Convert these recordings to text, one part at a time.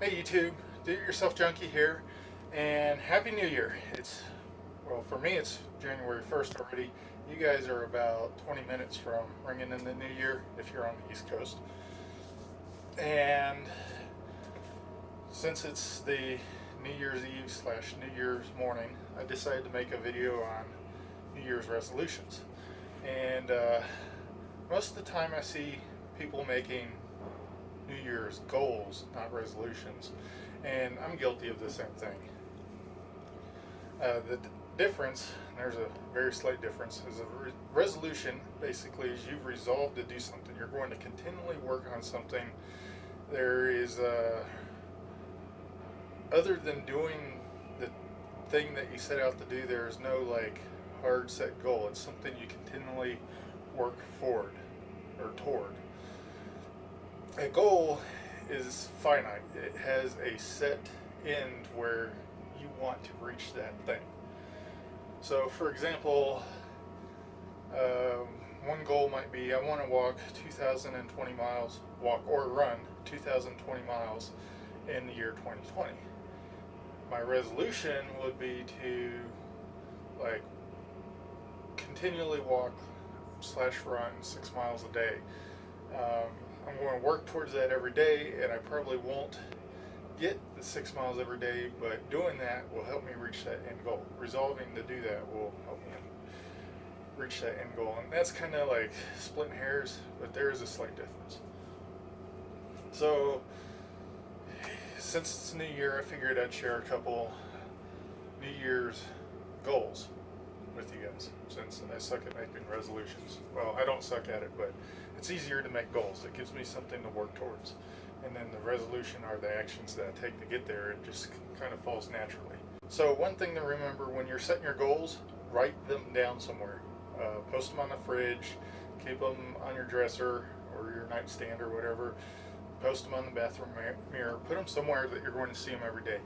Hey YouTube, Do-It-Yourself Junkie here, and Happy New Year. Well, for me it's January 1st already. You guys are about 20 minutes from ringing in the new year if you're on the East Coast. And since it's the New Year's Eve slash New Year's morning, I decided to make a video on New Year's resolutions. And most of the time I see people making New Year's goals, not resolutions, and I'm guilty of the same thing. The difference, and there's a very slight difference, is a resolution basically is you've resolved to do something. You're going to continually work on something. There is, other than doing the thing that you set out to do, there is no like hard set goal. It's something you continually work forward or toward. A goal is finite. It has a set end where you want to reach that thing. So, for example, one goal might be I want to walk 2,020 miles, walk or run 2,020 miles in the year 2020. My resolution would be to like continually walk slash run 6 miles a day. I'm going to work towards that every day, and I probably won't get the 6 miles every day, but doing that will help me reach that end goal. Resolving to do that will help me reach that end goal. And that's kind of like splitting hairs, but there is a slight difference. So, since it's New Year, I figured I'd share a couple New Year's goals with you guys, since I suck at making resolutions. Well, I don't suck at it, but it's easier to make goals. It gives me something to work towards. And then the resolution are the actions that I take to get there. It just kind of falls naturally. So one thing to remember when you're setting your goals, write them down somewhere. Post them on the fridge, keep them on your dresser or your nightstand or whatever. Post them on the bathroom mirror. Put them somewhere that you're going to see them every day.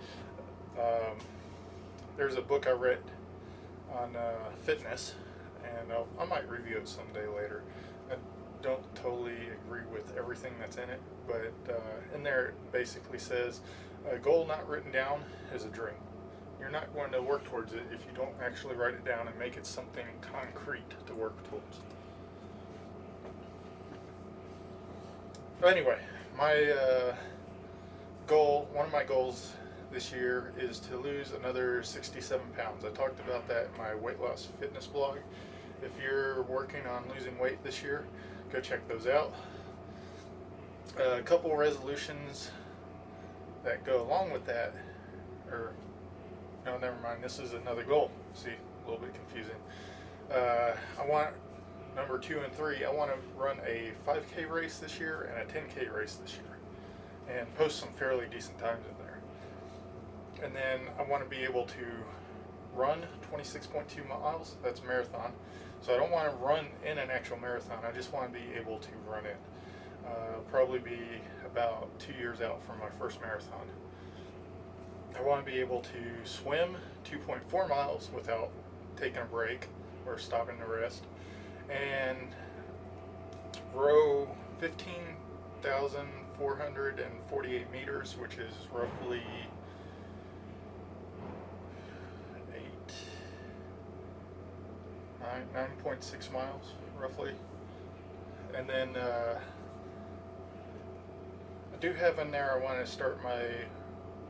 There's a book I read on fitness, and I might review it someday later. I don't totally agree with everything that's in it, but in there it basically says a goal not written down is a dream. You're not going to work towards it if you don't actually write it down and make it something concrete to work towards. But anyway, one of my goals this year is to lose another 67 pounds. I talked about that in my weight loss fitness blog. If you're working on losing weight this year, go check those out. A couple resolutions that go along with that, or no, never mind, this is another goal. See, a little bit confusing. I want number 2 and 3, I want to run a 5K race this year and a 10K race this year, and post some fairly decent times in there. And then I want to be able to run 26.2 miles, that's marathon. So I don't want to run in an actual marathon, I just want to be able to run it. Probably be about 2 years out from my first marathon. I want to be able to swim 2.4 miles without taking a break or stopping to rest, and row 15,448 meters, which is roughly 9.6 miles roughly. And then I do have in there I want to start my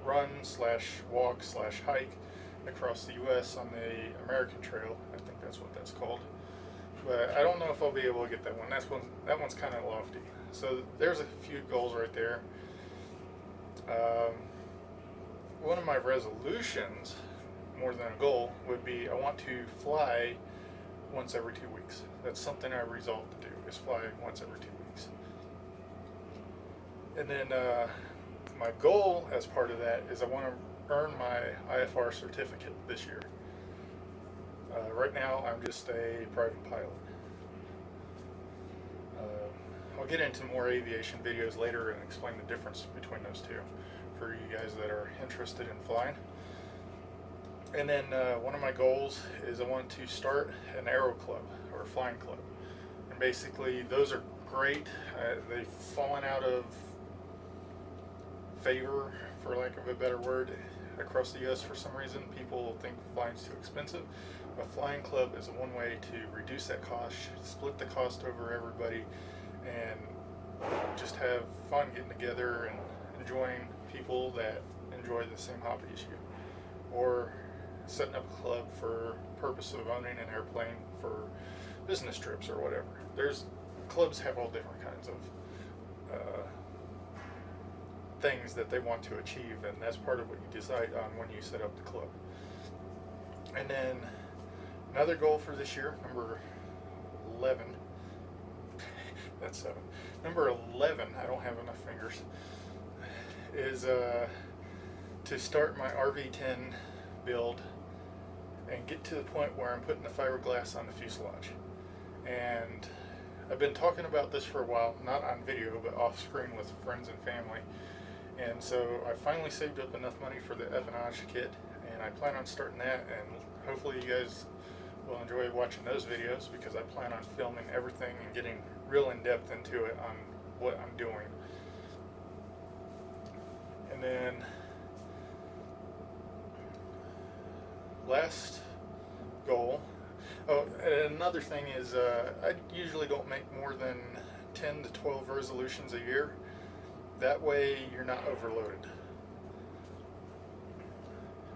run slash walk slash hike across the US on the American Trail. I think that's what that's called. But I don't know if I'll be able to get that one. That one's kind of lofty. So there's a few goals right there. One of my resolutions, more than a goal, would be I want to fly once every 2 weeks. That's something I resolved to do, is fly once every 2 weeks. And then my goal as part of that is I want to earn my IFR certificate this year. Right now I'm just a private pilot. I'll get into more aviation videos later and explain the difference between those two for you guys that are interested in flying. And then one of my goals is I want to start an aero club or a flying club. And basically those are great. They've fallen out of favor, for lack of a better word, across the US for some reason. People think flying's too expensive. A flying club is one way to reduce that cost, split the cost over everybody, and just have fun getting together and enjoying people that enjoy the same hobby as you. Or setting up a club for purpose of owning an airplane for business trips or whatever. Clubs have all different kinds of things that they want to achieve, and that's part of what you decide on when you set up the club. And then another goal for this year, number 11. That's 7. Number 11, I don't have enough fingers, is to start my RV10 build and get to the point where I'm putting the fiberglass on the fuselage. And I've been talking about this for a while, not on video, but off screen with friends and family. And so I finally saved up enough money for the empennage kit, and I plan on starting that, and hopefully you guys will enjoy watching those videos, because I plan on filming everything and getting real in depth into it on what I'm doing. And then last goal, and another thing is I usually don't make more than 10 to 12 resolutions a year. That way you're not overloaded.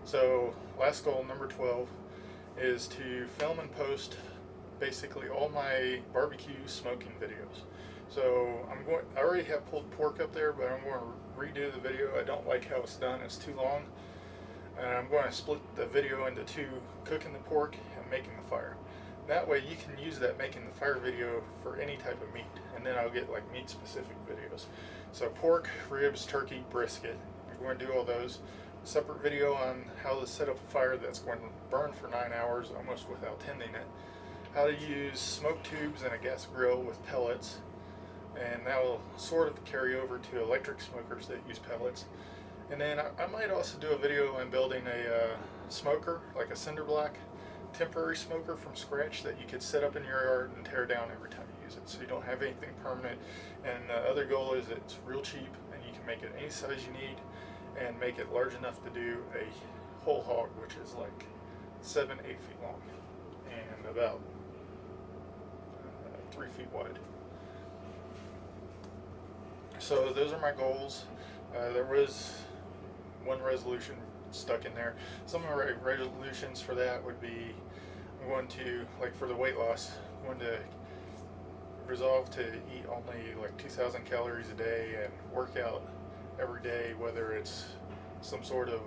So last goal, number 12, is to film and post basically all my barbecue smoking videos. So I already have pulled pork up there, but I'm going to redo the video. I don't like how it's done. It's too long. And I'm going to split the video into two, cooking the pork and making the fire. That way you can use that making the fire video for any type of meat, and then I'll get like meat specific videos. So pork, ribs, turkey, brisket, I'm going to do all those. Separate video on how to set up a fire that's going to burn for 9 hours almost without tending it. How to use smoke tubes and a gas grill with pellets, and that will sort of carry over to electric smokers that use pellets. And then I might also do a video on building a smoker, like a cinder block temporary smoker from scratch that you could set up in your yard and tear down every time you use it, so you don't have anything permanent. And the other goal is it's real cheap, and you can make it any size you need and make it large enough to do a whole hog, which is like 7-8 feet long and about 3 feet wide. So those are my goals. There was one resolution stuck in there. Some of my resolutions for that would be, I'm going to, like for the weight loss, I'm going to resolve to eat only like 2,000 calories a day and work out every day, whether it's some sort of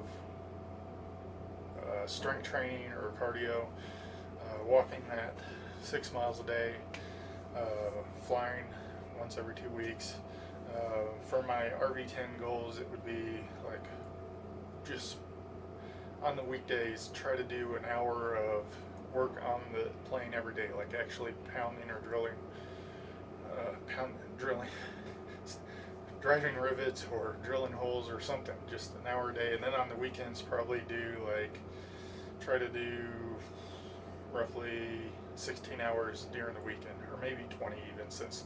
strength training or cardio, walking at 6 miles a day, flying once every 2 weeks. For my RV10 goals, it would be like just on the weekdays, try to do an hour of work on the plane every day, like actually pounding or drilling, driving rivets or drilling holes or something, just an hour a day. And then on the weekends, probably try to do roughly 16 hours during the weekend, or maybe 20 even, since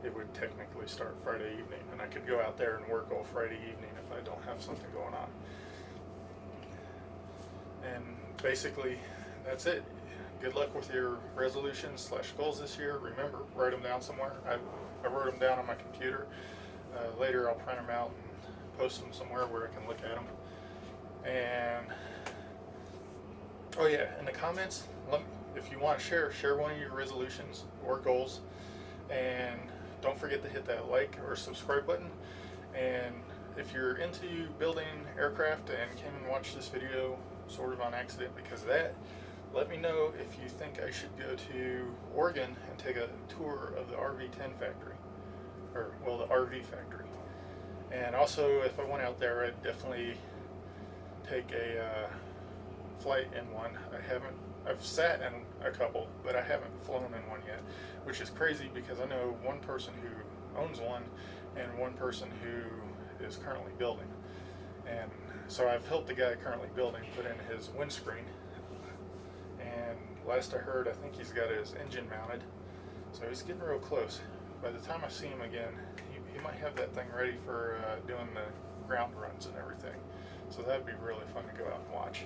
it would technically start Friday evening, and I could go out there and work all Friday evening if I don't have something going on. And basically, that's it. Good luck with your resolutions / goals this year. Remember, write them down somewhere. I wrote them down on my computer. Later I'll print them out and post them somewhere where I can look at them. And, oh yeah, in the comments, if you want to share one of your resolutions or goals. And don't forget to hit that like or subscribe button. And if you're into building aircraft and came and watched this video sort of on accident because of that, let me know if you think I should go to Oregon and take a tour of the RV10 factory, or well, the RV factory. And also, if I went out there, I'd definitely take a flight in one. I've sat in a couple, but I haven't flown in one yet, which is crazy because I know one person who owns one and one person who is currently building. And so I've helped the guy currently building put in his windscreen. And last I heard, I think he's got his engine mounted. So he's getting real close. By the time I see him again, he might have that thing ready for doing ground runs and everything. So that'd be really fun to go out and watch.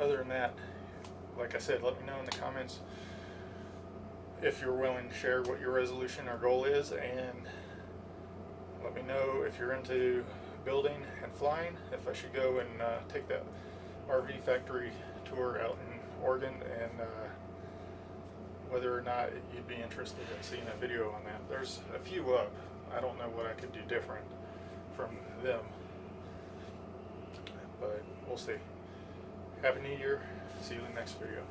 Other than that, like I said, let me know in the comments if you're willing to share what your resolution or goal is, and let me know if you're into building and flying, if I should go and take that RV factory tour out in Oregon, and whether or not you'd be interested in seeing a video on that. There's a few up. I don't know what I could do different from them, but we'll see. Happy New Year. See you in the next video.